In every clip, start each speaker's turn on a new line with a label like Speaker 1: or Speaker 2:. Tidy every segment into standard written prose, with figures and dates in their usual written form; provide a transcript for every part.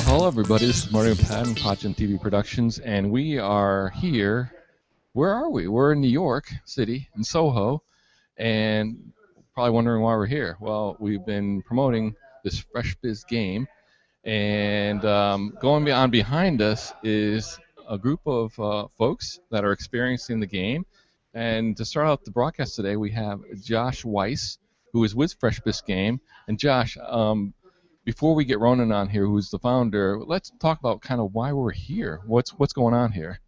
Speaker 1: Hello everybody, this is Marty McPadden, Podgen TV Productions, and we are here. Where are we? We're in New York City, in Soho, and probably wondering why we're here. Well, we've been promoting this FreshBiz game, and going on behind us is a group of folks that are experiencing the game. And to start out the broadcast today, we have Josh Weiss, who is with FreshBiz Game. And Josh, before we get Ronen on here, who's the founder, let's talk about kind of why we're here. What's going on here?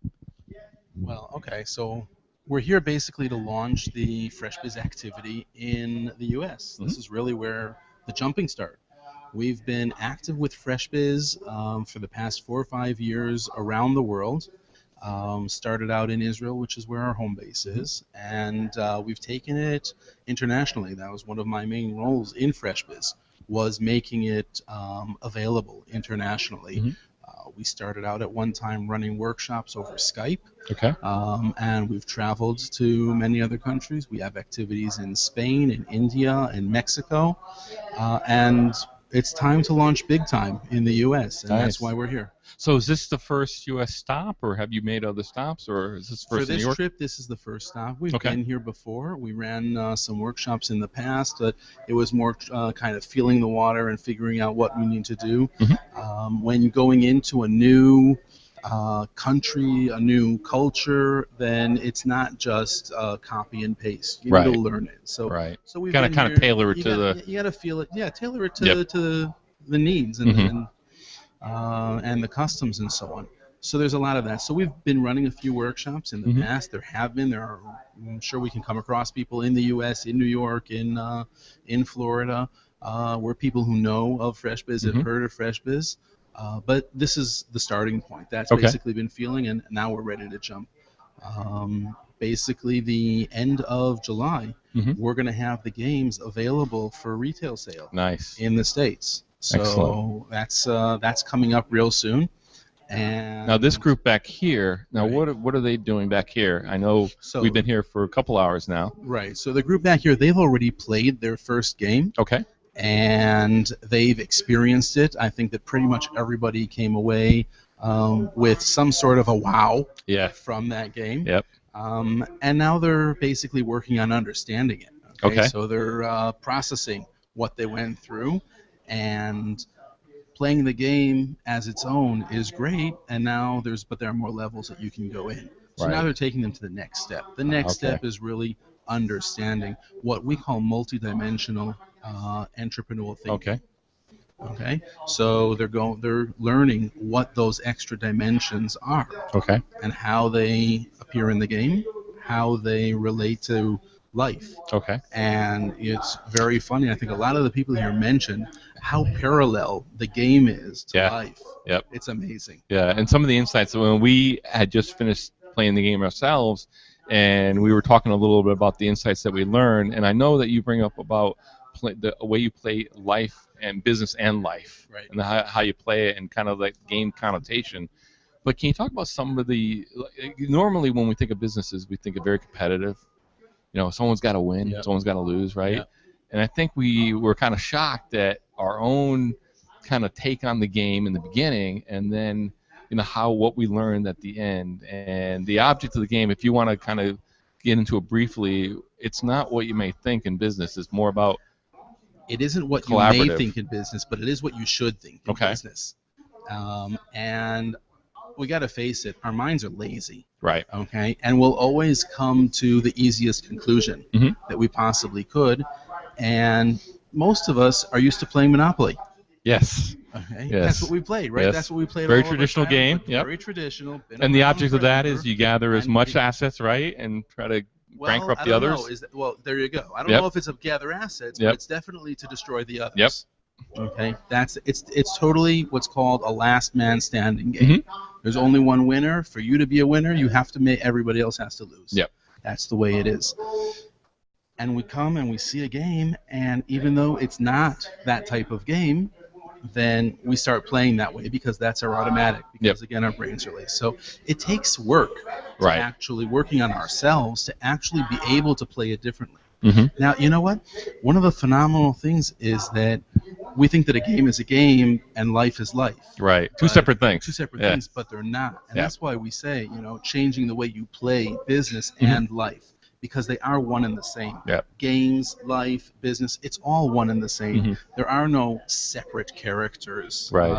Speaker 2: Well, okay, so we're here basically to launch the FreshBiz activity in the U.S. This is really where the jumping start. We've been active with FreshBiz for the past 4 or 5 years around the world. Started out in Israel, which is where our home base is, and we've taken it internationally. That was one of my main roles in FreshBiz, was making it available internationally. We started out at one time running workshops over Skype.
Speaker 1: Okay.
Speaker 2: And we've traveled to many other countries. We have activities in Spain, in India, in Mexico, and it's time to launch big time in the U.S., and that's why we're here.
Speaker 1: So is this the first U.S. stop, or have you made other stops, or is this first in New York?
Speaker 2: For this trip, this is the first stop. We've been here before. We ran some workshops in the past, but it was more kind of feeling the water and figuring out what we need to do. When going into a new country, a new culture, then it's not just copy and paste. You need to learn it. So we've got to
Speaker 1: kind of tailor it to the.
Speaker 2: You got to feel it. Yeah, tailor it to the needs and the customs and so on. So there's a lot of that. So we've been running a few workshops in the past. I'm sure we can come across people in the U.S., in New York, in Florida, where people who know of FreshBiz have heard of FreshBiz. But this is the starting point. That's basically been feeling, and now we're ready to jump. Basically, the end of July, we're going to have the games available for retail sale in the States. So that's coming up real soon. And
Speaker 1: now this group back here, what are they doing back here? I know we've been here for a couple hours now.
Speaker 2: Right. So the group back here, they've already played their first game.
Speaker 1: Okay.
Speaker 2: And they've experienced it. I think that pretty much everybody came away with some sort of a wow from that game.
Speaker 1: Yep.
Speaker 2: And now they're basically working on understanding it. Okay. So they're processing what they went through, and playing the game as its own is great. And now there are more levels that you can go in. So now they're taking them to the next step. The next step is really understanding what we call multidimensional entrepreneurial thinking. Okay. So they're learning what those extra dimensions are.
Speaker 1: Okay.
Speaker 2: And how they appear in the game, how they relate to life.
Speaker 1: Okay.
Speaker 2: And it's very funny. I think a lot of the people here mentioned how parallel the game is to life.
Speaker 1: Yep.
Speaker 2: It's amazing.
Speaker 1: Yeah, and some of the insights, when we had just finished playing the game ourselves, and we were talking a little bit about the insights that we learned, and I know that you bring up about the way you play life and business and life, and how you play it and kind of like game connotation. But can you talk about some of the, normally when we think of businesses, we think of very competitive. You know, someone's got to win, someone's got to lose, right? Yep. And I think we were kind of shocked at our own kind of take on the game in the beginning, and then what we learned at the end. And the object of the game, if you want to kind of get into it briefly, it's not what you may think in business. It's more about
Speaker 2: it isn't what you may think in business, but it is what you should think in business. And we got to face it, our minds are lazy.
Speaker 1: Right.
Speaker 2: Okay. And we'll always come to the easiest conclusion that we possibly could. And most of us are used to playing Monopoly.
Speaker 1: Yes.
Speaker 2: Okay. Yes. That's what we played, right?
Speaker 1: Yes.
Speaker 2: That's what we played.
Speaker 1: Very traditional game. Yep.
Speaker 2: Very traditional.
Speaker 1: And the object of that is you gather as much assets, right, and try to bankrupt the others.
Speaker 2: Well, there you go. I don't know if it's to gather assets, but it's definitely to destroy the others.
Speaker 1: Yep.
Speaker 2: Okay. It's totally what's called a last man standing game. There's only one winner. For you to be a winner, you have to make everybody else has to lose.
Speaker 1: Yep.
Speaker 2: That's the way it is. And we come and we see a game, and even though it's not that type of game, then we start playing that way because that's our automatic. Because again, our brains are lazy. So it takes work to actually working on ourselves to actually be able to play it differently. Now, you know what? One of the phenomenal things is that we think that a game is a game and life is life.
Speaker 1: Right. Two separate things.
Speaker 2: Two separate
Speaker 1: Yeah.
Speaker 2: things, but they're not. And
Speaker 1: Yeah.
Speaker 2: that's why we say, changing the way you play business and life, because they are one and the same.
Speaker 1: Yeah.
Speaker 2: Games, life, business, it's all one and the same.
Speaker 1: Mm-hmm.
Speaker 2: There are no separate characters.
Speaker 1: Right.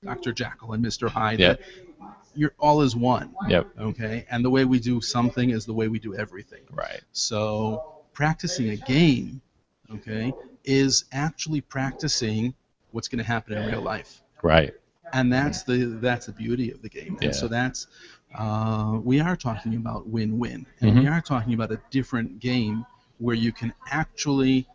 Speaker 2: Dr. Jekyll and Mr. Hyde.
Speaker 1: Yeah.
Speaker 2: You're all is one.
Speaker 1: Yep.
Speaker 2: Okay? And the way we do something is the way we do everything.
Speaker 1: Right.
Speaker 2: So practicing a game, okay, is actually practicing what's going to happen in real life.
Speaker 1: Right.
Speaker 2: And that's the beauty of the game.
Speaker 1: Yeah.
Speaker 2: And so that's we are talking about win-win, and we are talking about a different game where you can actually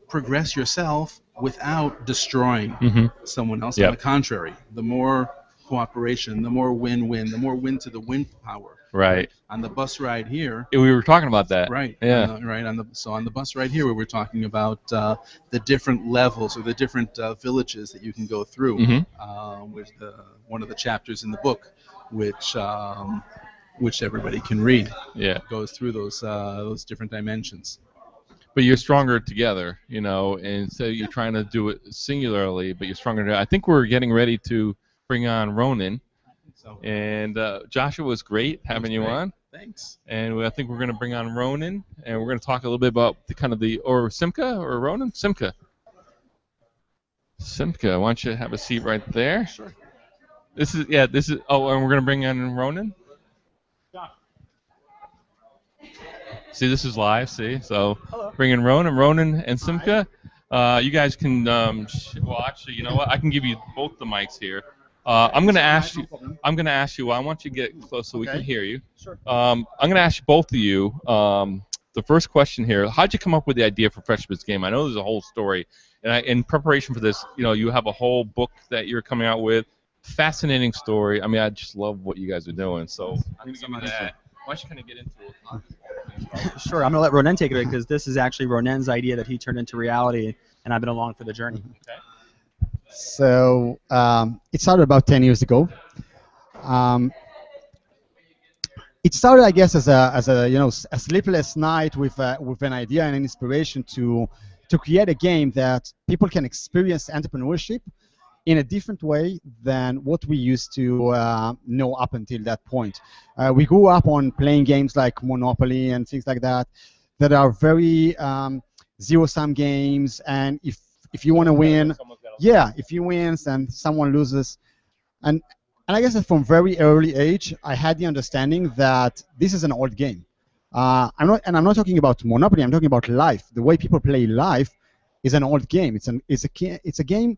Speaker 2: progress yourself without destroying someone else.
Speaker 1: Yep.
Speaker 2: On the contrary, the more cooperation, the more win-win, the more win to the win power.
Speaker 1: Right.
Speaker 2: On the bus ride here.
Speaker 1: We were talking about that.
Speaker 2: Right.
Speaker 1: Yeah.
Speaker 2: On the bus ride here, we were talking about the different levels or the different villages that you can go through. With one of the chapters in the book, which everybody can read.
Speaker 1: Yeah.
Speaker 2: Goes through those different dimensions.
Speaker 1: But you're stronger together, and so you're trying to do it singularly, but you're stronger together. I think we're getting ready to bring on Ronen.
Speaker 2: So,
Speaker 1: and Joshua, was great having you on.
Speaker 2: Thanks.
Speaker 1: And I think we're going to bring on Ronen, and we're going to talk a little bit about or Simcha or Ronen? Simcha, why don't you have a seat right there?
Speaker 2: Sure.
Speaker 1: And we're going to bring on Ronen? See, this is live, so
Speaker 3: Hello.
Speaker 1: Bring in Ronen and Simcha. You guys can, actually, you know what? I can give you both the mics here. I'm going to ask you. I want you to get close so we can hear you.
Speaker 3: Sure.
Speaker 1: I'm going to ask both of you. The first question here: how'd you come up with the idea for FreshBiz Game? I know there's a whole story, and in preparation for this, you have a whole book that you're coming out with. Fascinating story. I mean, I just love what you guys are doing. So I'm going to give you that. Why don't you kind of get into it?
Speaker 3: Sure. I'm going to let Ronen take it because this is actually Ronen's idea that he turned into reality, and I've been along for the journey.
Speaker 1: Okay.
Speaker 4: So it started about 10 years ago. It started, I guess, as a sleepless night with an idea and an inspiration to create a game that people can experience entrepreneurship in a different way than what we used to know up until that point. We grew up on playing games like Monopoly and things like that are very zero-sum games, and if you want to win, if you win and someone loses, and I guess that from very early age, I had the understanding that this is an old game. I'm not talking about Monopoly. I'm talking about life. The way people play life is an old game. It's a game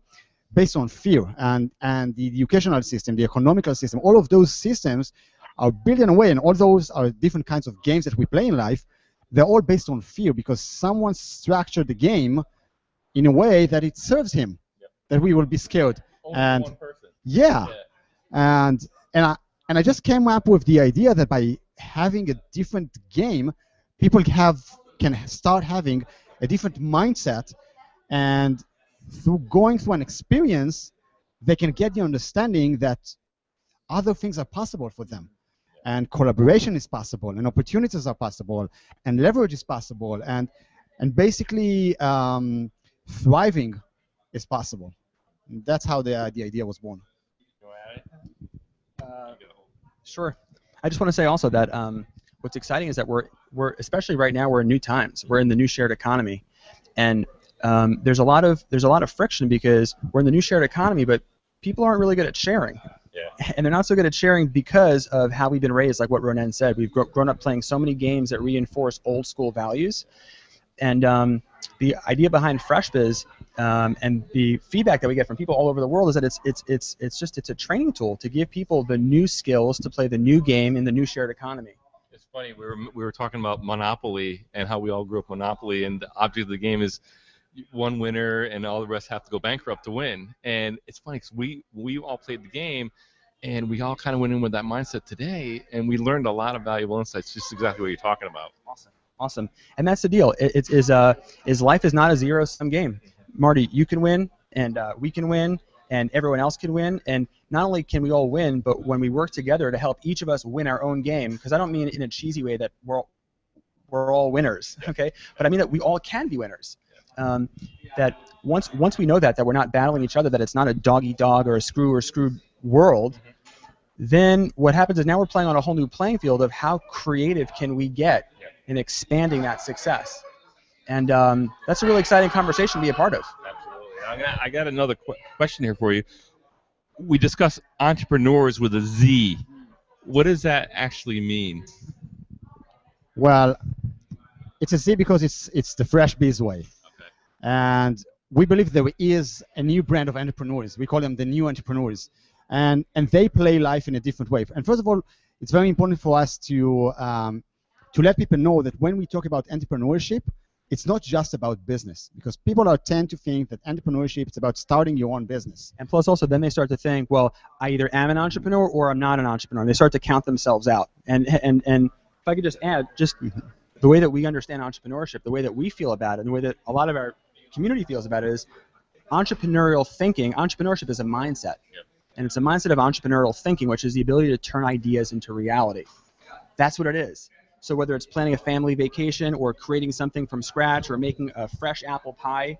Speaker 4: based on fear, and the educational system, the economical system. All of those systems are built in a way, and all those are different kinds of games that we play in life. They're all based on fear because someone structured the game in a way that it serves him, that we will be scared.
Speaker 1: Only
Speaker 4: and
Speaker 1: one person.
Speaker 4: And I just came up with the idea that by having a different game, people can start having a different mindset, and through going through an experience, they can get the understanding that other things are possible for them, and collaboration is possible, and opportunities are possible, and leverage is possible, and basically thriving is possible. And that's how the idea was born.
Speaker 3: Sure. I just want to say also that what's exciting is that we're especially right now, we're in new times. We're in the new shared economy, and there's a lot of friction because we're in the new shared economy, but people aren't really good at sharing. Yeah. And they're not so good at sharing because of how we've been raised, like what Ronen said. We've grown up playing so many games that reinforce old school values. And the idea behind FreshBiz and the feedback that we get from people all over the world is that it's a training tool to give people the new skills to play the new game in the new shared economy.
Speaker 1: It's funny, we were talking about Monopoly and how we all grew up Monopoly, and the object of the game is one winner and all the rest have to go bankrupt to win. And it's funny because we all played the game and we all kind of went in with that mindset today, and we learned a lot of valuable insights, just exactly what you're talking about.
Speaker 3: Awesome. And that's the deal. Is life is not a zero-sum game. Marty, you can win, and we can win, and everyone else can win. And not only can we all win, but when we work together to help each of us win our own game, because I don't mean it in a cheesy way that we're all winners, okay? But I mean that we all can be winners. that once we know that we're not battling each other, that it's not a dog-eat-dog or a screw world, then what happens is now we're playing on a whole new playing field of how creative can we get in expanding that success. And that's a really exciting conversation to be a part of.
Speaker 1: Absolutely. I got another question here for you. We discuss entrepreneurs with a Z. What does that actually mean?
Speaker 4: Well, it's a Z because it's the FreshBiz way.
Speaker 1: Okay.
Speaker 4: And we believe there is a new brand of entrepreneurs. We call them the new entrepreneurs. And they play life in a different way. And first of all, it's very important for us to let people know that when we talk about entrepreneurship, it's not just about business, because people tend to think that entrepreneurship is about starting your own business.
Speaker 3: And plus also then they start to think, well, I either am an entrepreneur or I'm not an entrepreneur. And they start to count themselves out. And if I could just add, just the way that we understand entrepreneurship, the way that we feel about it, and the way that a lot of our community feels about it is entrepreneurial thinking. Entrepreneurship is a mindset.
Speaker 1: Yep.
Speaker 3: And it's a mindset of entrepreneurial thinking, which is the ability to turn ideas into reality. That's what it is. So whether it's planning a family vacation or creating something from scratch or making a fresh apple pie,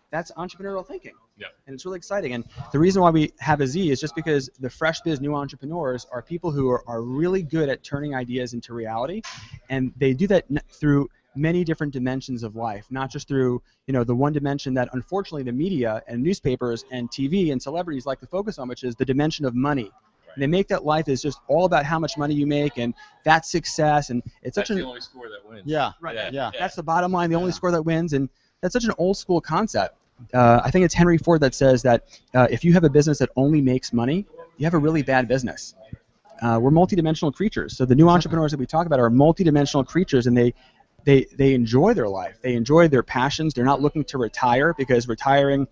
Speaker 3: that's entrepreneurial thinking.
Speaker 1: Yeah.
Speaker 3: And it's really exciting. And the reason why we have a Z is just because the FreshBiz new entrepreneurs are people who are really good at turning ideas into reality. And they do that through many different dimensions of life, not just through, the one dimension that unfortunately the media and newspapers and TV and celebrities like to focus on, which is the dimension of money. And they make that life is just all about how much money you make and that's success, and it's
Speaker 1: That's
Speaker 3: such
Speaker 1: the only score that wins.
Speaker 4: Yeah,
Speaker 3: right.
Speaker 4: Yeah.
Speaker 3: That's the bottom line, the only score that wins, and that's such an old school concept. I think it's Henry Ford that says that if you have a business that only makes money, you have a really bad business. We're multidimensional creatures, so the new entrepreneurs that we talk about are multidimensional creatures, and they enjoy their life, they enjoy their passions. They're not looking to retire because retiring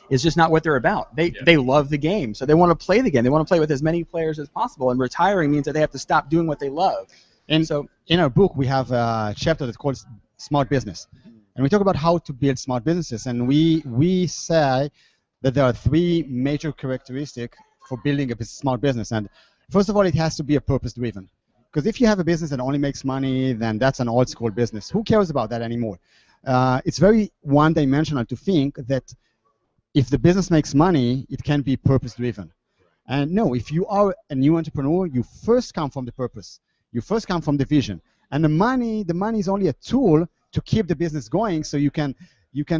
Speaker 3: is just not what they're about. They love the game, so they want to play the game. They want to play with as many players as possible, and retiring means that they have to stop doing what they love.
Speaker 4: And so in our book, we have a chapter that's called Smart Business. And we talk about how to build smart businesses. And we say that there are three major characteristics for building a smart business. And first of all, it has to be a purpose-driven. Because if you have a business that only makes money, then that's an old-school business. Who cares about that anymore? It's very one-dimensional to think that if the business makes money, it can be purpose-driven. And no, if you are a new entrepreneur, you first come from the purpose. You first come from the vision. And the money is only a tool to keep the business going, so you can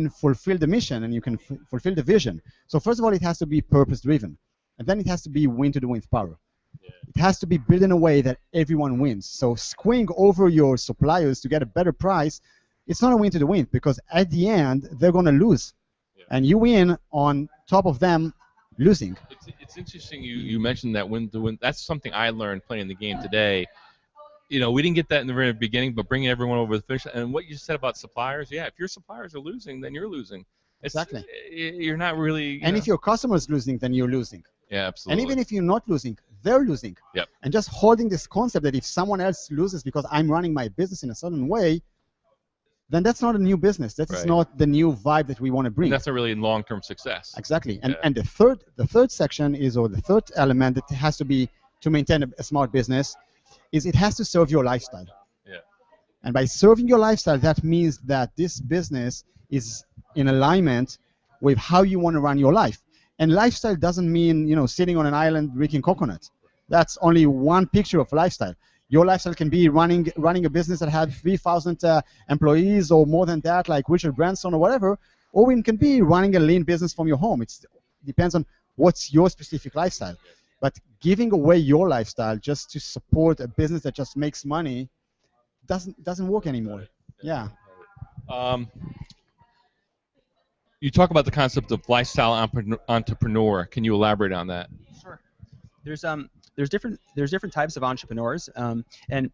Speaker 4: fulfill the mission and you can fulfill the vision. So first of all, it has to be purpose-driven. And then it has to be win-to-the-win power. Yeah. It has to be built in a way that everyone wins. So screwing over your suppliers to get a better price, it's not a win-to-the-win, because at the end, they're going to lose. And you win on top of them losing.
Speaker 1: It's interesting you mentioned that win. That's something I learned playing the game today. We didn't get that in the very beginning, but bringing everyone over the finish. And what you said about suppliers, if your suppliers are losing, then you're losing.
Speaker 4: Exactly.
Speaker 1: You're not really.
Speaker 4: And if your customer's losing, then you're losing.
Speaker 1: Yeah, absolutely.
Speaker 4: And even if you're not losing, they're losing.
Speaker 1: Yep.
Speaker 4: And just holding this concept that if someone else loses because I'm running my business in a certain way, then that's not a new business. That's not the new vibe that we want to bring.
Speaker 1: And that's not really long-term success.
Speaker 4: Exactly. And the third section is, or the third element that has to be to maintain a smart business, is it has to serve your lifestyle.
Speaker 1: Yeah.
Speaker 4: And by serving your lifestyle, that means that this business is in alignment with how you want to run your life. And lifestyle doesn't mean, sitting on an island drinking coconut. That's only one picture of lifestyle. Your lifestyle can be running a business that had 3,000 employees or more than that, like Richard Branson or whatever, or it can be running a lean business from your home. It depends on what's your specific lifestyle. But giving away your lifestyle just to support a business that just makes money doesn't work anymore. Yeah.
Speaker 1: You talk about the concept of lifestyle entrepreneur. Can you elaborate on that?
Speaker 3: Sure. There's different types of entrepreneurs, and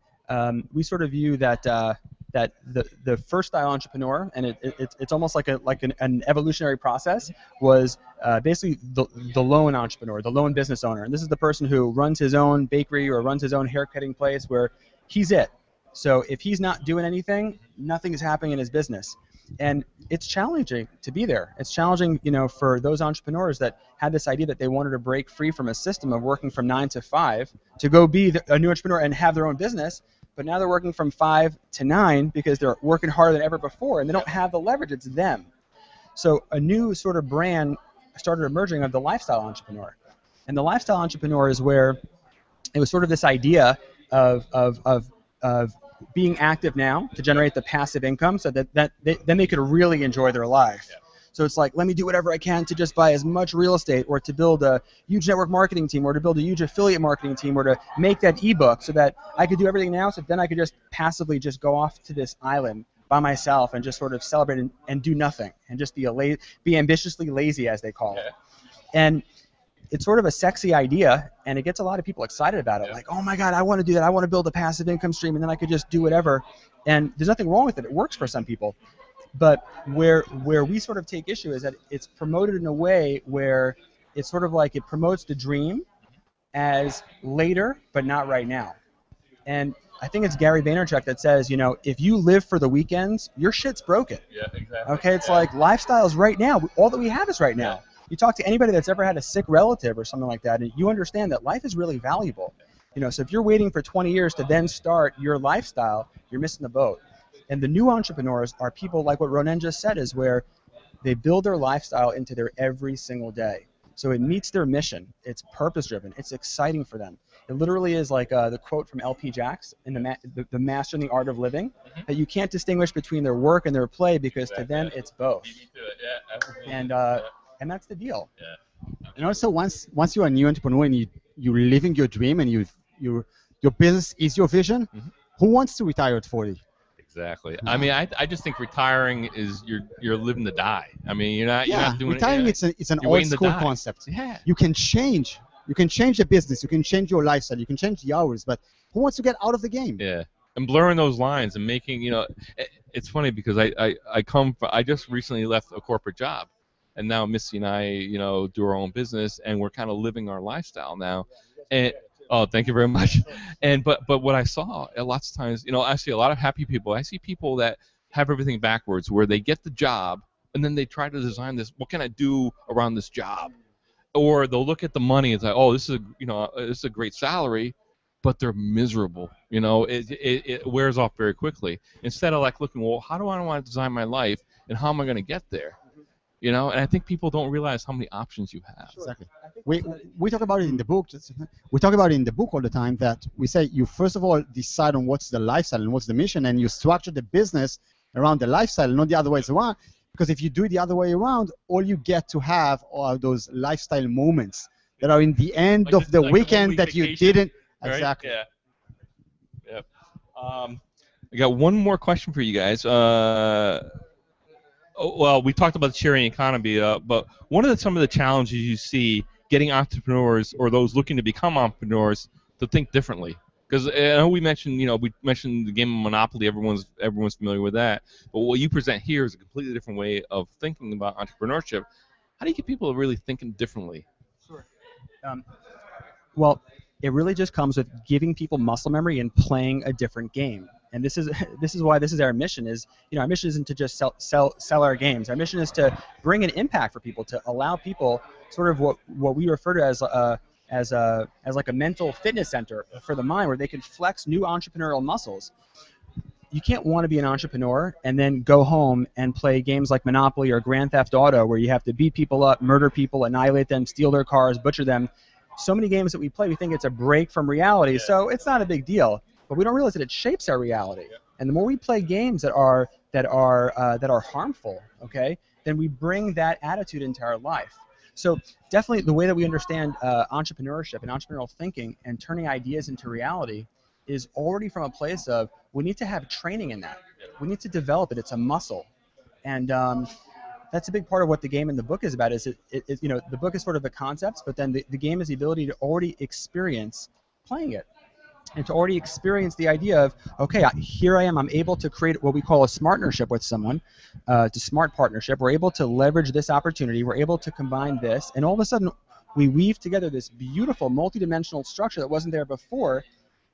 Speaker 3: we sort of view that the first style entrepreneur, and it's almost like an evolutionary process, was basically the lone entrepreneur, the lone business owner, and this is the person who runs his own bakery or runs his own haircutting place where he's it. So if he's not doing anything, nothing is happening in his business. And it's challenging to be there. It's challenging, for those entrepreneurs that had this idea that they wanted to break free from a system of working from 9 to 5 to go be a new entrepreneur and have their own business. but now they're working from 5 to 9 because they're working harder than ever before, and they don't have the leverage. It's them. So a new sort of brand started emerging of the lifestyle entrepreneur. And the lifestyle entrepreneur is where it was sort of this idea of being active now to generate the passive income so that then they could really enjoy their life. Yeah. So it's like, let me do whatever I can to just buy as much real estate, or to build a huge network marketing team, or to build a huge affiliate marketing team, or to make that ebook, so that I could do everything now, so then I could just passively just go off to this island by myself and just sort of celebrate and do nothing and just be ambitiously lazy, as they call it. And it's sort of a sexy idea, and it gets a lot of people excited about it. Like, oh my God, I want to do that. I want to build a passive income stream, and then I could just do whatever. And there's nothing wrong with it. It works for some people. But where we sort of take issue is that it's promoted in a way where it's sort of like it promotes the dream as later, but not right now. And I think it's Gary Vaynerchuk that says, you know, if you live for the weekends, your shit's broken.
Speaker 1: Yeah, exactly.
Speaker 3: Okay, it's like lifestyle's right now. All that we have is right now. Yeah. You talk to anybody that's ever had a sick relative or something like that, and you understand that life is really valuable. You know, so if you're waiting for 20 years to then start your lifestyle, you're missing the boat. And the new entrepreneurs are people like what Ronen just said, is where they build their lifestyle into their every single day. So it meets their mission. It's purpose-driven. It's exciting for them. It literally is like the quote from L.P. Jacks in the Master in the Art of Living, that you can't distinguish between their work and their play, because to them it's both. And that's the deal.
Speaker 1: Yeah.
Speaker 4: And also, once you're a new entrepreneur and you're living your dream and your business is your vision, who wants to retire at 40?
Speaker 1: Exactly. I mean, I just think retiring is you're living to die. I mean, you're not doing
Speaker 4: retiring.
Speaker 1: It's
Speaker 4: an old school concept.
Speaker 1: Yeah.
Speaker 4: You can change the business. You can change your lifestyle. You can change the hours. But who wants to get out of the game?
Speaker 1: Yeah. And blurring those lines and making, it's funny because I just recently left a corporate job, and now Missy and I, do our own business, and we're kind of living our lifestyle now. And oh, thank you very much. And but what I saw lots of times, I see a lot of happy people. I see people that have everything backwards, where they get the job and then they try to design this. What can I do around this job? Or they'll look at the money and say, oh, this is a great salary, but they're miserable. It wears off very quickly. Instead of like looking, well, how do I want to design my life, and how am I going to get there? And I think people don't realize how many options you have.
Speaker 4: Sure. Exactly. We talk about it in the book. We talk about it in the book all the time, that we say you first of all decide on what's the lifestyle and what's the mission, and you structure the business around the lifestyle, not the other way around. Because if you do it the other way around, all you get to have are those lifestyle moments that are in the end of the weekend that you didn't.
Speaker 1: Right?
Speaker 4: Exactly.
Speaker 1: Yeah. Yep. I got one more question for you guys. Well, we talked about the sharing economy, but what are some of the challenges you see getting entrepreneurs or those looking to become entrepreneurs to think differently? Because I know we mentioned the game of Monopoly. Everyone's familiar with that. But what you present here is a completely different way of thinking about entrepreneurship. How do you get people really thinking differently?
Speaker 3: Sure. Well, it really just comes with giving people muscle memory and playing a different game. And this is why this is our mission. Our mission isn't to just sell our games. Our mission is to bring an impact for people, to allow people sort of what we refer to as like a mental fitness center for the mind, where they can flex new entrepreneurial muscles. You can't want to be an entrepreneur and then go home and play games like Monopoly or Grand Theft Auto, where you have to beat people up, murder people, annihilate them, steal their cars, butcher them. So many games that we play, we think it's a break from reality, so it's not a big deal. But we don't realize that it shapes our reality. Yeah. And the more we play games that are harmful, okay, then we bring that attitude into our life. So definitely the way that we understand entrepreneurship and entrepreneurial thinking and turning ideas into reality is already from a place of we need to have training in that. We need to develop it. It's a muscle. And that's a big part of what the game in the book is about. Is the book is sort of the concepts, but then the game is the ability to already experience playing it. And to already experience the idea of, okay, here I am, I'm able to create what we call a smartnership with someone, to smart partnership. We're able to leverage this opportunity. We're able to combine this, and all of a sudden we weave together this beautiful multidimensional structure that wasn't there before,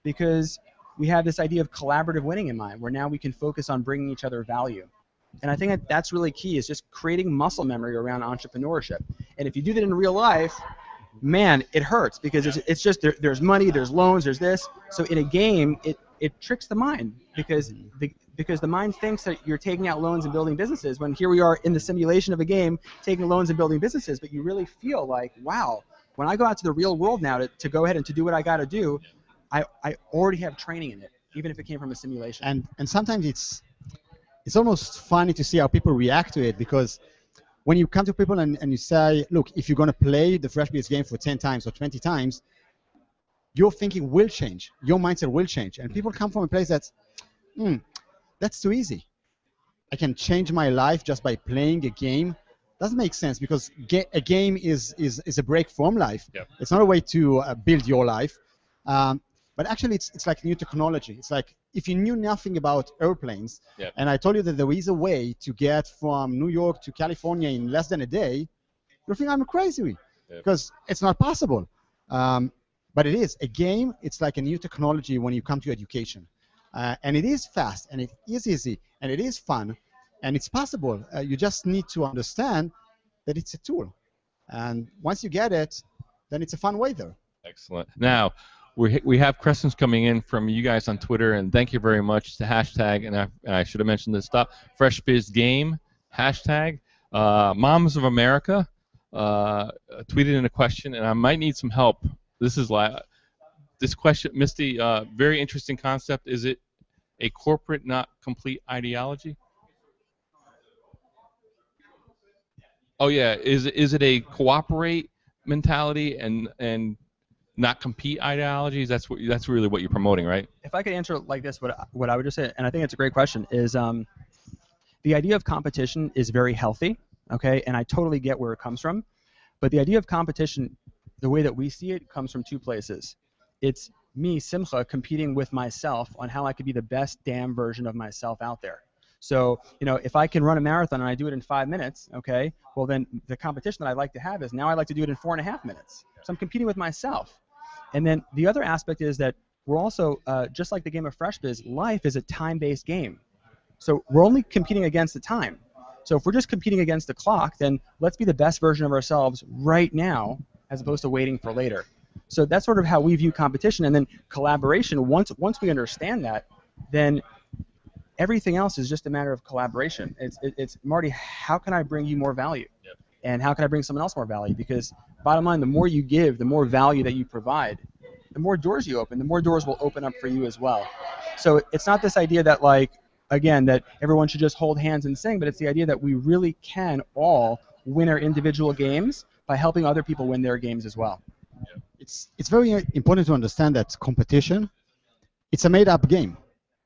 Speaker 3: because we have this idea of collaborative winning in mind, where now we can focus on bringing each other value. And I think that's really key, is just creating muscle memory around entrepreneurship. And if you do that in real life, man, it hurts, because it's just there's money, there's loans, there's this. So in a game, it tricks the mind because the mind thinks that you're taking out loans and building businesses, when here we are in the simulation of a game taking loans and building businesses. But you really feel like, wow, when I go out to the real world now to go ahead and to do what I got to do, I already have training in it, even if it came from a simulation.
Speaker 4: And sometimes it's almost funny to see how people react to it, because when you come to people and you say, look, if you're going to play the FreshBiz game for 10 times or 20 times, your thinking will change. Your mindset will change. And people come from a place that's too easy. I can change my life just by playing a game. Doesn't make sense, because a game is a break from life.
Speaker 1: Yep.
Speaker 4: It's not a way to build your life. But actually, it's like new technology. It's like if you knew nothing about airplanes,
Speaker 1: Yep.
Speaker 4: and I told you that there is a way to get from New York to California in less than a day, you'll think I'm crazy, because it's not possible. But it is. A game, it's like a new technology when you come to education. And it is fast, and it is easy, and it is fun, and it's possible. You just need to understand that it's a tool. And once you get it, then it's a fun way there.
Speaker 1: Excellent. Now, we have questions coming in from you guys on Twitter, and thank you very much. The hashtag, and I should have mentioned this stuff, FreshBiz Game hashtag. Moms of America tweeted in a question, and I might need some help. This question, Misty, very interesting concept. Is it a corporate, not complete ideology? Oh yeah, is it a cooperate mentality and not compete ideologies? That's really what you're promoting, right?
Speaker 3: If I could answer it like this, what I would just say, and I think it's a great question, is the idea of competition is very healthy, okay, and I totally get where it comes from. But the idea of competition, the way that we see it, comes from two places. It's me, Simcha, competing with myself on how I could be the best damn version of myself out there. So, if I can run a marathon and I do it in 5 minutes, okay, well then the competition that I'd like to have is now I'd like to do it in 4.5 minutes. So I'm competing with myself. And then the other aspect is that we're also, just like the game of FreshBiz, life is a time-based game. So we're only competing against the time. So if we're just competing against the clock, then let's be the best version of ourselves right now as opposed to waiting for later. So that's sort of how we view competition. And then collaboration, once we understand that, then everything else is just a matter of collaboration. It's Marty, how can I bring you more value?
Speaker 1: Yep.
Speaker 3: And how can I bring someone else more value? Because bottom line, the more you give, the more value that you provide, the more doors you open, the more doors will open up for you as well. So it's not this idea that, like, again, that everyone should just hold hands and sing, but it's the idea that we really can all win our individual games by helping other people win their games as well.
Speaker 4: It's very important to understand that competition, it's a made-up game.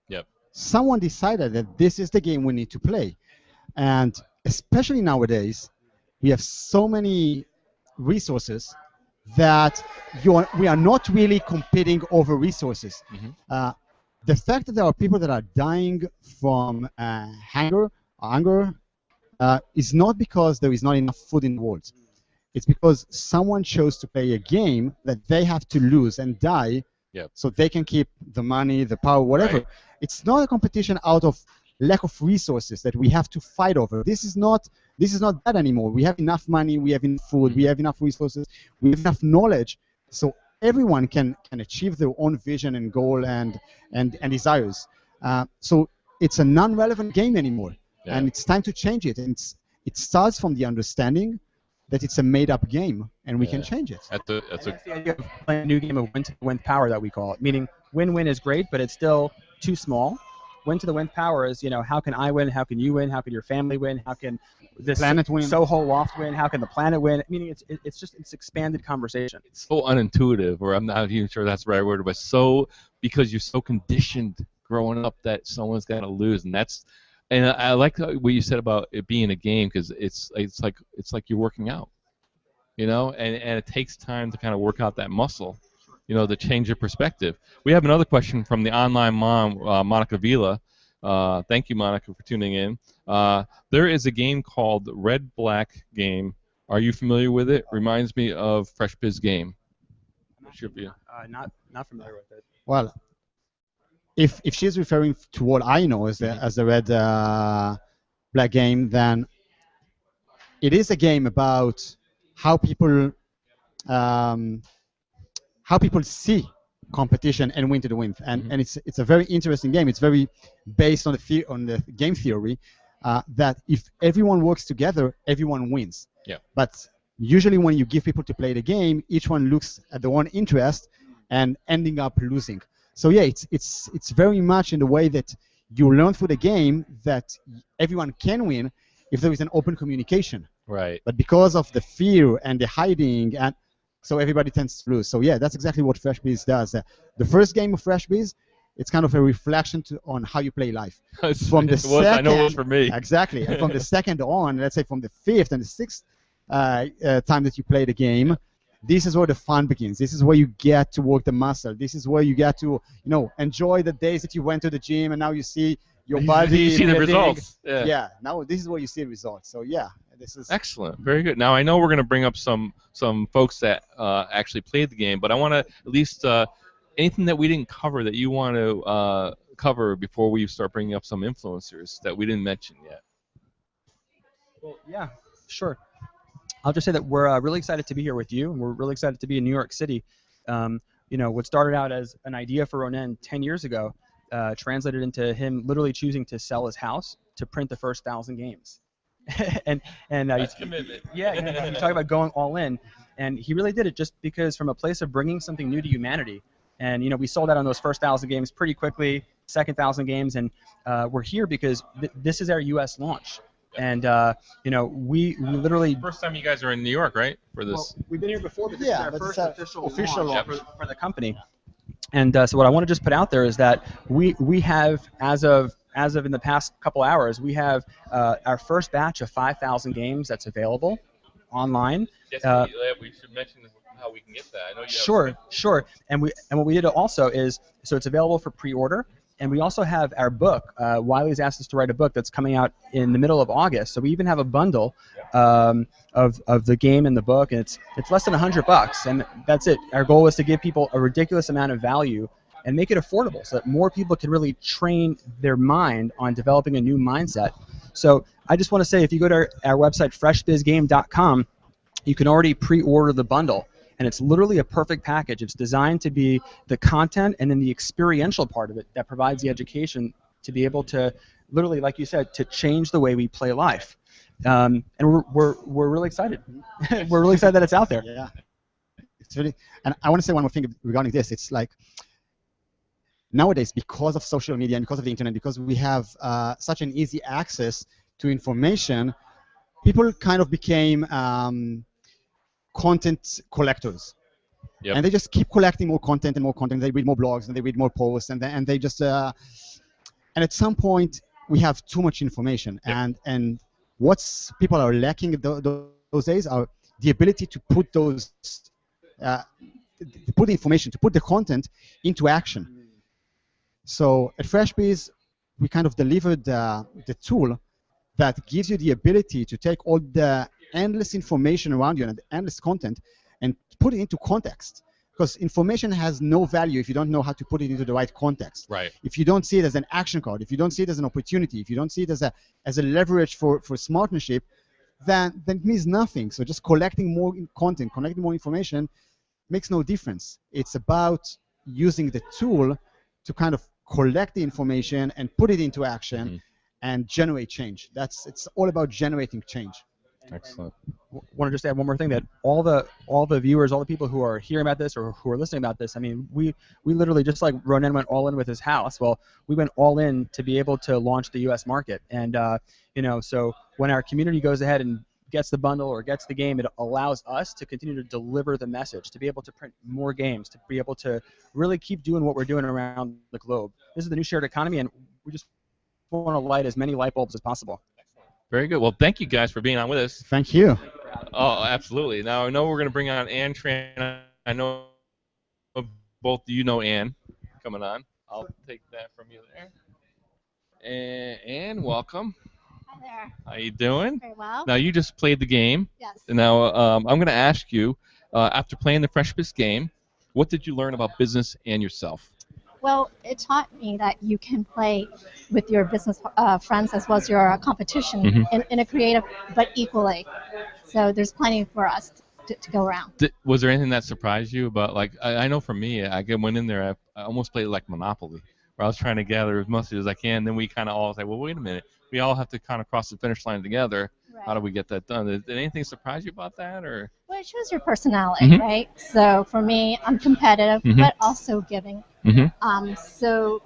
Speaker 1: Yep.
Speaker 4: Someone decided that this is the game we need to play. And especially nowadays, we have so many resources that we are not really competing over resources.
Speaker 1: Mm-hmm.
Speaker 4: The fact that there are people that are dying from hunger is not because there is not enough food in the world. It's because someone chose to play a game that they have to lose and die,
Speaker 1: Yep.
Speaker 4: so they can keep the money, the power, whatever.
Speaker 1: Right.
Speaker 4: It's not a competition out of lack of resources that we have to fight over. This is not that anymore. We have enough money, we have enough food, we have enough resources, we have enough knowledge, so everyone can achieve their own vision and goal and desires. So it's a non-relevant game anymore,
Speaker 1: Yeah.
Speaker 4: and it's time to change it. And it starts from the understanding that it's a made-up game, and we can change it.
Speaker 3: That's the idea of playing a new game of win to the nth power that we call it. Meaning, win-win is great, but it's still too small. Win to the nth power is, how can I win? How can you win? How can your family win? How can this
Speaker 4: Planet win.
Speaker 3: Soho Loft win? How can the planet win? Meaning, it's expanded conversation.
Speaker 1: It's so unintuitive, or I'm not even sure that's the right word, but because you're so conditioned growing up that someone's got to lose, and I like what you said about it being a game, because it's like you're working out, and it takes time to kind of work out that muscle, to change your perspective. We have another question from the online mom, Monica Vila. Thank you, Monica, for tuning in. There is a game called Red Black Game. Are you familiar with it? Reminds me of FreshBiz Game. What's your view?
Speaker 3: Not familiar with it.
Speaker 4: Well, if she's referring to what I know as the Red Black Game, then it is a game about how people see competition and win to the win. And it's a very interesting game. It's very based on the game theory that if everyone works together, everyone wins.
Speaker 1: Yeah.
Speaker 4: But usually when you give people to play the game, each one looks at their own interest and ending up losing. So yeah, it's very much in the way that you learn through the game that everyone can win if there is an open communication.
Speaker 1: Right.
Speaker 4: But because of the fear and the hiding, and so everybody tends to lose. So yeah, that's exactly what FreshBiz does. The first game of FreshBiz, it's kind of a reflection on how you play life. From the second,
Speaker 1: I know it was for me.
Speaker 4: Exactly. And from the second on, let's say from the fifth and the sixth time that you play the game, this is where the fun begins. This is where you get to work the muscle. This is where you get to, enjoy the days that you went to the gym and now you see your body.
Speaker 1: You see the results.
Speaker 4: Yeah. Now this is where you see the results. So yeah, this is
Speaker 1: excellent. Very good. Now I know we're going to bring up some folks that actually played the game, but I want to at least anything that we didn't cover that you want to cover before we start bringing up some influencers that we didn't mention yet.
Speaker 3: Well, yeah, sure. I'll just say that we're really excited to be here with you, and we're really excited to be in New York City. What started out as an idea for Ronen 10 years ago translated into him literally choosing to sell his house to print the first 1,000 games. and
Speaker 1: That's commitment.
Speaker 3: Yeah, you talk about going all in, and he really did it just because from a place of bringing something new to humanity. And we sold out on those first 1,000 games pretty quickly, second 1,000 games, and we're here because this is our U.S. launch. And we literally
Speaker 1: first time you guys are in New York, right? For this.
Speaker 3: Well, we've been here before, but this
Speaker 4: Yeah,
Speaker 3: is our
Speaker 4: but
Speaker 3: first
Speaker 4: it's
Speaker 3: official launch
Speaker 1: Yep.
Speaker 3: for the company. And so what I want to just put out there is that we have as of in the past couple hours, we have our first batch of 5,000 games that's available online.
Speaker 1: Yes, we should mention how we can get that. I know you
Speaker 3: Sure. And what we did also is so it's available for pre-order. And we also have our book. Wiley's asked us to write a book that's coming out in the middle of August. So we even have a bundle of the game and the book, and it's less than $100, and that's it. Our goal is to give people a ridiculous amount of value and make it affordable, so that more people can really train their mind on developing a new mindset. So I just want to say, if you go to our website, freshbizgame.com, you can already pre-order the bundle. And it's literally a perfect package. It's designed to be the content and then the experiential part of it that provides the education to be able to literally, like you said, to change the way we play life. And we're really excited. We're really excited that it's out there.
Speaker 4: Yeah. It's really, and I want to say one more thing regarding this. It's like nowadays, because of social media and because of the internet, because we have such an easy access to information, people kind of became content collectors.
Speaker 1: Yep.
Speaker 4: And they just keep collecting more content and more content. They read more blogs and they read more posts, and they just and at some point we have too much information.
Speaker 1: Yep.
Speaker 4: And what's people are lacking those days are the ability to put those put the information, to put the content into action. So at FreshBiz, we kind of delivered the tool that gives you the ability to take all the endless information around you and endless content and put it into context. Because information has no value if you don't know how to put it into the right context.
Speaker 1: Right.
Speaker 4: If you don't see it as an action card, if you don't see it as an opportunity, if you don't see it as a leverage for smartmanship, then it means nothing. So just collecting more content, collecting more information makes no difference. It's about using the tool to kind of collect the information and put it into action and generate change. It's all about generating change.
Speaker 1: Excellent.
Speaker 3: Want to just add one more thing, that all the viewers, all the people who are hearing about this or who are listening about this, I mean, we literally, just like Ronen went all in with his house, well, we went all in to be able to launch the U.S. market. And so when our community goes ahead and gets the bundle or gets the game, it allows us to continue to deliver the message, to be able to print more games, to be able to really keep doing what we're doing around the globe. This is the new shared economy, and we just want to light as many light bulbs as possible.
Speaker 1: Very good. Well, thank you guys for being on with us.
Speaker 4: Thank you.
Speaker 1: Oh, absolutely. Now, I know we're going to bring on Ann Tran. I know both you know Ann coming on. I'll take that from you there. And Ann, welcome.
Speaker 5: Hi there.
Speaker 1: How you doing?
Speaker 5: Very well.
Speaker 1: Now, you just played the game.
Speaker 5: Yes.
Speaker 1: Now, I'm going to ask you, after playing the FreshBiz game, what did you learn about business and yourself?
Speaker 5: Well, it taught me that you can play with your business friends as well as your competition in a creative, but equally. So there's plenty for us to go around.
Speaker 1: Was there anything that surprised you about, like, I know for me, went in there, I almost played it like Monopoly, where I was trying to gather as much as I can. Then we kind of all say, well, wait a minute, we all have to kind of cross the finish line together.
Speaker 5: Right.
Speaker 1: How do we get that done? Did anything surprise you about that, or?
Speaker 5: Well, it shows your personality, right? So for me, I'm competitive, but also giving. So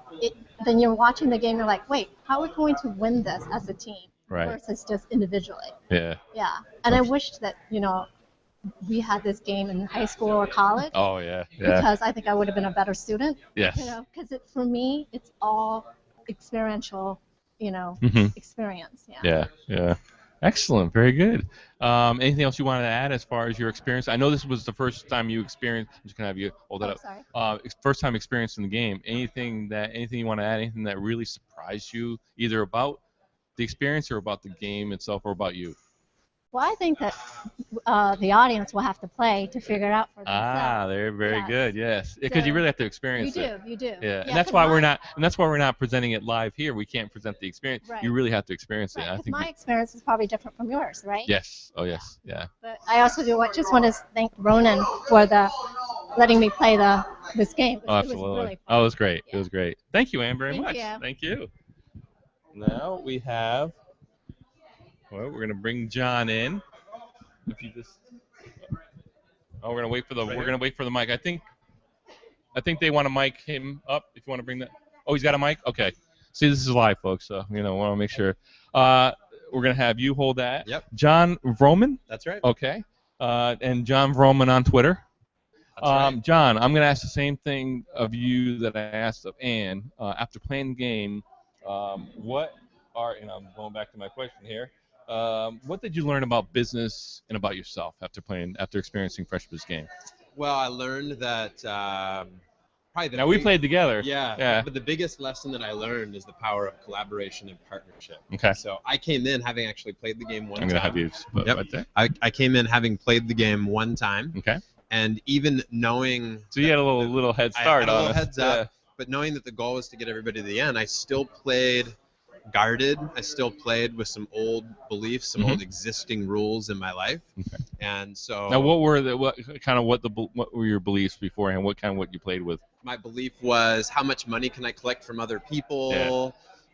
Speaker 5: then you're watching the game, you're like, wait, how are we going to win this as a team versus just individually?
Speaker 1: Yeah.
Speaker 5: Yeah. And I wished that, we had this game in high school or college.
Speaker 1: Oh, yeah.
Speaker 5: Because I think I would have been a better student.
Speaker 1: Yes.
Speaker 5: Because for me, it's all experiential, experience.
Speaker 1: Yeah. Excellent. Very good. Anything else you wanted to add as far as your experience? I know this was the first time you experienced. I'm just gonna have you hold that up.
Speaker 5: Sorry.
Speaker 1: First time experiencing the game. Anything you want to add? Anything that really surprised you, either about the experience or about the game itself, or about you?
Speaker 5: Well, I think that the audience will have to play to figure it out for themselves.
Speaker 1: They're very good. Yes, because you really have to experience it.
Speaker 5: You do.
Speaker 1: Yeah, and that's why we're not presenting it live here. We can't present the experience.
Speaker 5: Right.
Speaker 1: You really have to experience it. I think
Speaker 5: my experience is probably different from yours, right?
Speaker 1: Yes. Oh, yes. Yeah.
Speaker 5: But I also just want to thank Ronen for letting me play this game.
Speaker 1: Absolutely.
Speaker 5: It was really fun.
Speaker 1: Oh, it was great.
Speaker 5: Yeah.
Speaker 1: It was great. Thank you, Anne, very
Speaker 5: Thank
Speaker 1: much.
Speaker 5: you.
Speaker 1: Thank you. Now we have. Well, we're gonna bring John in. If you just. Oh, we're gonna wait for the mic. I think they want to mic him up. If you want to bring that. Oh, he's got a mic. Okay. See, this is live, folks. So want to make sure. We're gonna have you hold that.
Speaker 6: Yep.
Speaker 1: John Vroman.
Speaker 6: That's right.
Speaker 1: Okay. And John Vroman on Twitter.
Speaker 6: That's right.
Speaker 1: John, I'm going to ask the same thing of you that I asked of Ann. After playing the game, and I'm going back to my question here, what did you learn about business and about yourself after experiencing FreshBiz Game?
Speaker 6: Well, I learned that probably
Speaker 1: we played together.
Speaker 6: Yeah. But the biggest lesson that I learned is the power of collaboration and partnership.
Speaker 1: Okay.
Speaker 6: So I came in having actually played the game one time.
Speaker 1: I'm going to have you put right there.
Speaker 6: I came in having played the game one time.
Speaker 1: Okay.
Speaker 6: And even knowing.
Speaker 1: So you had a little head start on it.
Speaker 6: I had a little heads up, but knowing that the goal was to get everybody to the end, I still played guarded. I still played with some old beliefs, some old existing rules in my life. Okay. And so.
Speaker 1: Now, what were your beliefs beforehand? What you played with?
Speaker 6: My belief was, how much money can I collect from other people? Yeah.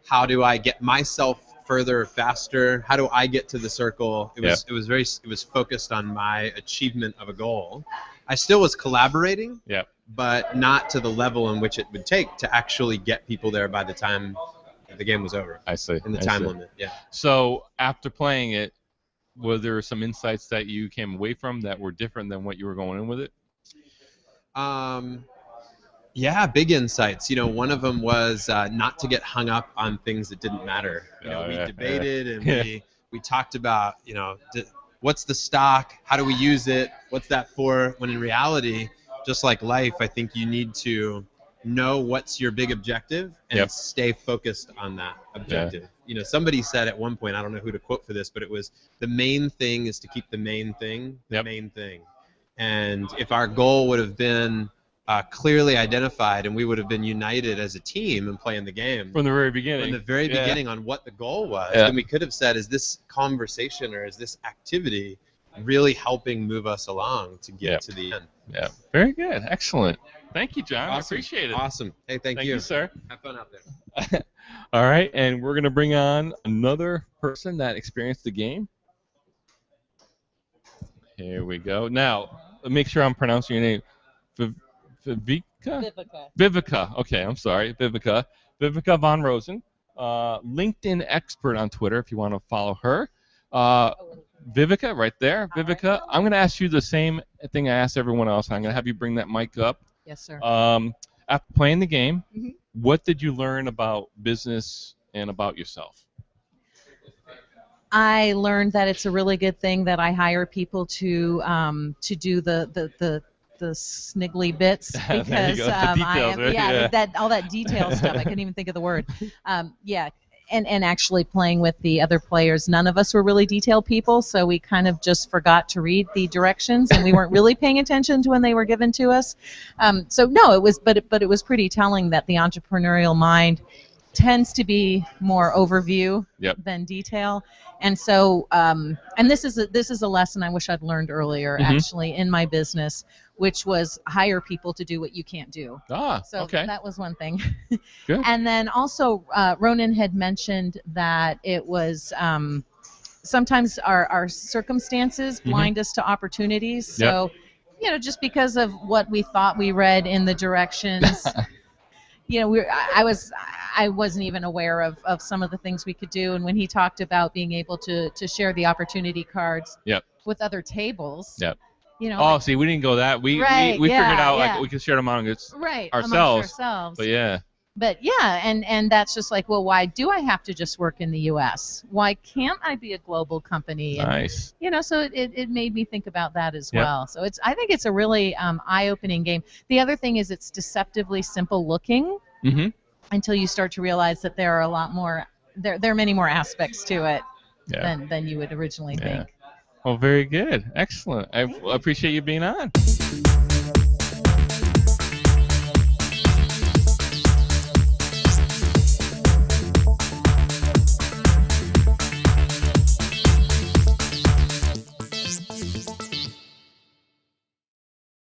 Speaker 6: How do I get myself further, faster? How do I get to the circle? It was focused on my achievement of a goal. I still was collaborating, but not to the level in which it would take to actually get people there by the time the game was over.
Speaker 1: I see.
Speaker 6: In the time limit, yeah.
Speaker 1: So after playing it, were there some insights that you came away from that were different than what you were going in with it?
Speaker 6: Yeah, big insights. One of them was not to get hung up on things that didn't matter. We debated and we talked about, what's the stock? How do we use it? What's that for? When in reality, just like life, I think you need to know what's your big objective and stay focused on that objective. Yeah. Somebody said at one point, I don't know who to quote for this, but it was, the main thing is to keep the main thing the main thing. And if our goal would have been clearly identified and we would have been united as a team and playing the game
Speaker 1: from the very beginning.
Speaker 6: From the very beginning on what the goal was, then we could have said, is this conversation or is this activity really helping move us along to get to the end?
Speaker 1: Yeah, very good. Excellent. Thank you, John.
Speaker 6: Awesome.
Speaker 1: I appreciate it.
Speaker 6: Awesome. Hey, thank you.
Speaker 1: Thank you, sir.
Speaker 6: Have fun out there.
Speaker 1: All right, and we're going to bring on another person that experienced the game. Here we go. Now, make sure I'm pronouncing your name. Vivica. Okay, I'm sorry. Vivica von Rosen. LinkedIn expert on Twitter if you want to follow her. Vivica, right there. Vivica, I'm going to ask you the same thing I asked everyone else. I'm going to have you bring that mic up.
Speaker 7: Yes, sir.
Speaker 1: After playing the game, what did you learn about business and about yourself?
Speaker 7: I learned that it's a really good thing that I hire people to do the sniggly bits because
Speaker 1: details, right?
Speaker 7: all that detail stuff. I couldn't even think of the word. And actually playing with the other players, none of us were really detailed people, so we kind of just forgot to read the directions, and we weren't really paying attention to when they were given to us. It was pretty telling that the entrepreneurial mind tends to be more overview than detail. And so, and this is a lesson I wish I'd learned earlier, actually, in my business, which was hire people to do what you can't do. So
Speaker 1: okay.
Speaker 7: that was one thing.
Speaker 1: Good.
Speaker 7: And then also, Ronen had mentioned that it was sometimes our circumstances blind us to opportunities. So, just because of what we thought we read in the directions, I wasn't even aware of some of the things we could do. And when he talked about being able to share the opportunity cards with other tables,
Speaker 1: see, we didn't go that. We figured out like we could share them amongst ourselves. But
Speaker 7: and that's just like, well, why do I have to just work in the U.S.? Why can't I be a global company? And,
Speaker 1: nice.
Speaker 7: So it made me think about that as well. So I think it's a really eye-opening game. The other thing is it's deceptively simple looking until you start to realize that there are a lot more. There are many more aspects to it than you would originally think.
Speaker 1: Well, very good. Excellent. I appreciate you being on.